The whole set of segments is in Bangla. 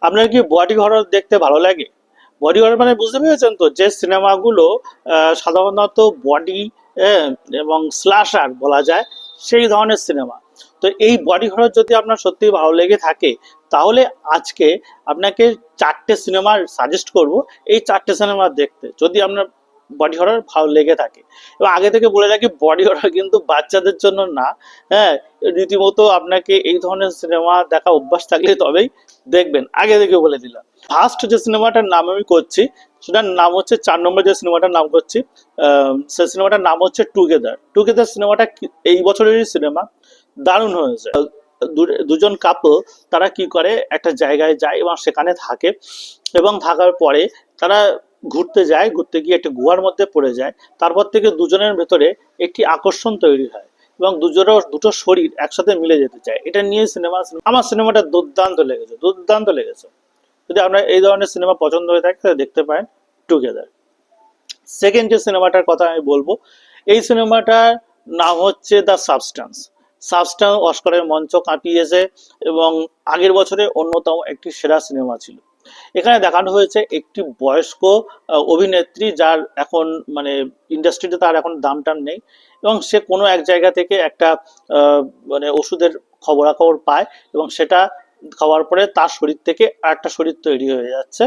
আপনার কি বডি হরর দেখতে ভালো লাগে? বডি হরর মানে বুঝতে পেরেছেন তো, যে সিনেমাগুলো সাধারণত বডি এবং স্ল্যাশার বলা যায়, সেই ধরনের সিনেমা। তো এই বডি হরর যদি আপনার সত্যি ভালো লেগে থাকে, তাহলে আজকে আপনাকে 4টে সিনেমা সাজেস্ট করব, এই 4টে সিনেমা দেখতে, যদি আপনার বডি হরর ভালো লেগে থাকে। এবং আগে থেকে বলে রাখি, বডি হরর কিন্তু বাচ্চাদের জন্য না। হ্যাঁ, রীতিমতো আপনাকে এই ধরনের সিনেমা দেখা অভ্যাস থাকলে তবেই দেখবেন, আগে থেকে বলে দিলাম। ফার্স্ট যে সিনেমাটার নাম আমি করছি, সেটার নাম হচ্ছে, 4 নম্বর যে সিনেমাটার নাম করছি, সেই সিনেমাটার নাম হচ্ছে টুগেদার। টুগেদার সিনেমাটা এই বছরেরই সিনেমা, দারুণ হয়েছে। দুজন কাপল, তারা কি করে, একটা জায়গায় যায় এবং সেখানে থাকে, এবং থাকার পরে তারা ঘুরতে যায়, ঘুরতে গিয়ে একটা গুহার মধ্যে পড়ে যায়। তারপর থেকে দুজনের ভেতরে একটি আকর্ষণ তৈরি হয়, এবং দুটো শরীর একসাথে মিলে যেতে চায়। এটা নিয়ে সিনেমা। আমার সিনেমাটা দুর্দান্ত লেগেছে, দুর্দান্ত লেগেছে। যদি আপনার এই ধরনের সিনেমা পছন্দ হয়ে থাকে, তাহলে দেখতে পারেন টুগেদার। সেকেন্ড যে সিনেমাটার কথা আমি বলবো, এই সিনেমাটার নাম হচ্ছে দ্য সাবস্টান্স। সাবস্টান্স অস্কারের মঞ্চ কাঁপিয়েছে, এবং আগের বছরে অন্যতম একটি সেরা সিনেমা ছিল। এখানে দেখানো হয়েছে একটি বয়স্ক অভিনেত্রী, যার এখন মানে ইন্ডাস্ট্রিতে তার এখন দাম টাম নেই, এবং সে কোনো এক জায়গা থেকে একটা মানে ওষুধের খবরাখবর পায়, এবং সেটা খাওয়ার পরে তার শরীর থেকে আরেকটা শরীর তৈরি হয়ে যাচ্ছে,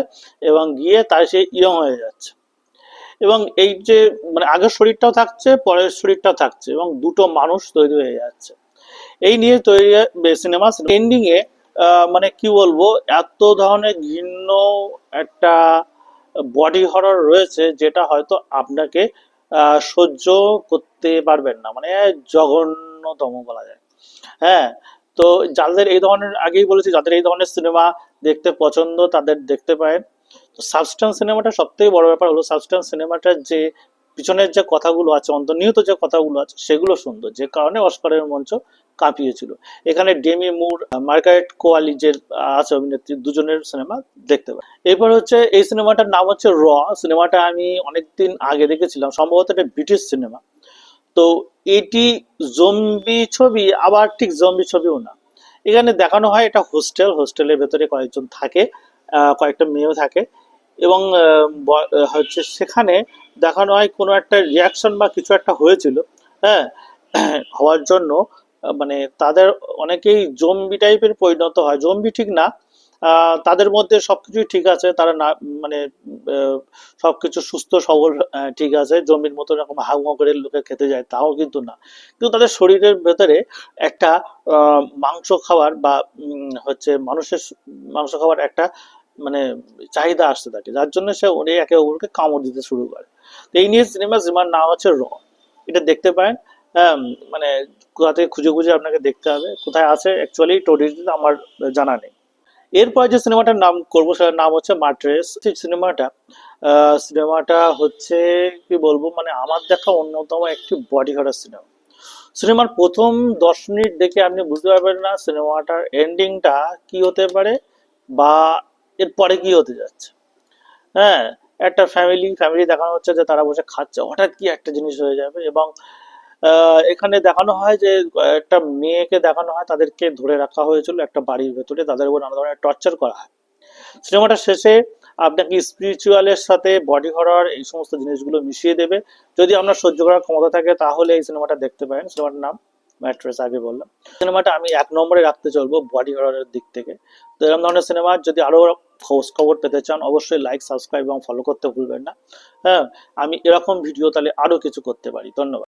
এবং গিয়ে তার সে ইয়ং হয়ে যাচ্ছে। এবং এই যে মানে আগের শরীরটাও থাকছে, পরের শরীরটাও থাকছে, এবং দুটো মানুষ তৈরি হয়ে যাচ্ছে। এই নিয়ে তৈরি সিনেমা। এন্ডিং এ মানে কি বলবো, এত ধরনের ঘৃণ্য একটা বডি হরর রয়েছে, যেটা হয়তো আপনাকে সহ্য করতে পারবেন না, মানে জঘন্যতম বলা যায়। হ্যাঁ, তো যাদের এই ধরনের, আগেই বলেছি, যাদের এই ধরনের সিনেমা দেখতে পছন্দ, তাদের দেখতে পারেন। তো সাবস্টেন্স সিনেমাটা সব থেকে বড় ব্যাপার হলো, সাবস্টেন্স সিনেমাটার যে পিছনের যে কথাগুলো আছে, অন্তর্নিহিত যে কথাগুলো আছে, সেগুলো সুন্দর, যে কারণে অস্কারের মঞ্চ কাঁপিয়েছিল। এখানে ডেমি মুর, মার্গারেট কোয়ালি যে আছে অভিনেত্রী, দুজনের সিনেমা দেখতে পারেন। এরপর হচ্ছে, এই সিনেমাটার নাম হচ্ছে র। সিনেমাটা আমি অনেকদিন আগে দেখেছিলাম, সম্ভবত এটা ব্রিটিশ সিনেমা। তো এটি জম্বি ছবি, আবার ঠিক জম্বি ছবিও না। এখানে দেখানো হয় এটা হোস্টেল, হোস্টেলের ভেতরে কয়েকজন থাকে, কয়েকটা মেয়েও থাকে, এবং হচ্ছে সেখানে দেখানো হয় কোনো একটা রিয়াকশন বা কিছু একটা হয়েছিল। হ্যাঁ, হওয়ার জন্য মানে তাদের অনেকেই জম্বি টাইপের পরিণত হয়। জম্বি ঠিক না, তাদের মধ্যে সবকিছুই ঠিক আছে, তারা না মানে সবকিছু সুস্থ সবল, ঠিক আছে, জম্বির মতো এরকম হাউমাউ করে লোকে খেতে যায়, তাও কিন্তু না। কিন্তু তাদের শরীরের ভেতরে একটা মাংস খাওয়ার বা হচ্ছে মানুষের মাংস খাওয়ার একটা মানে চাহিদা আসতে থাকে, যার জন্য সে উনি একে অপরকে কামড় দিতে শুরু করে। তো এই নিয়ে সিনেমার নাম হচ্ছে র। এটা দেখতে পারেন। হ্যাঁ, মানে কোথা থেকে খুঁজে খুঁজে আপনাকে দেখতে হবে, কোথায় আছে অ্যাকচুয়ালি টোটিতে আমার জানা নেই। এরপর যে সিনেমাটার নাম করবো, সেটার নাম হচ্ছে মার্ট্রেস। সিনেমাটা হচ্ছে কি বলবো, মানে আমার দেখা অন্যতম একটি বডি হরর সিনেমা। সিনেমার প্রথম 10 মিনিট দেখে আপনি বুঝতে পারবেন না সিনেমাটার এন্ডিংটা কি হতে পারে, বা এরপরে কি হতে যাচ্ছে। হ্যাঁ, একটা ফ্যামিলি ফ্যামিলি দেখানো হচ্ছে, যে তারা বসে খাচ্ছে, হঠাৎ কি একটা জিনিস হয়ে যাবে, এবং এখানে দেখানো হয় যে একটা মেয়েকে দেখানো হয়, তাদেরকে ধরে রাখা হয়েছিল একটা বাড়ির ভেতরে, তাদের উপর নানা ধরনের টর্চার করা হয়। সিনেমাটা শেষে আপনাকে স্পিরিচুয়ালের সাথে বডি হরর এই সমস্ত জিনিসগুলো মিশিয়ে দেবে। যদি আপনার সহ্য করার ক্ষমতা থাকে, তাহলে এই সিনেমাটা দেখতে পারেন। সিনেমাটার নাম ম্যাট্রেস, আগে বললাম। সিনেমাটা আমি 1 নম্বরে রাখতে চলবো বডি হররের দিক থেকে। তো এরকম ধরনের সিনেমা যদি আরো খোঁজ খবর পেতে চান, অবশ্যই লাইক, সাবস্ক্রাইব এবং ফলো করতে ভুলবেন না। হ্যাঁ, আমি এরকম ভিডিও তাহলে আরো কিছু করতে পারি। ধন্যবাদ।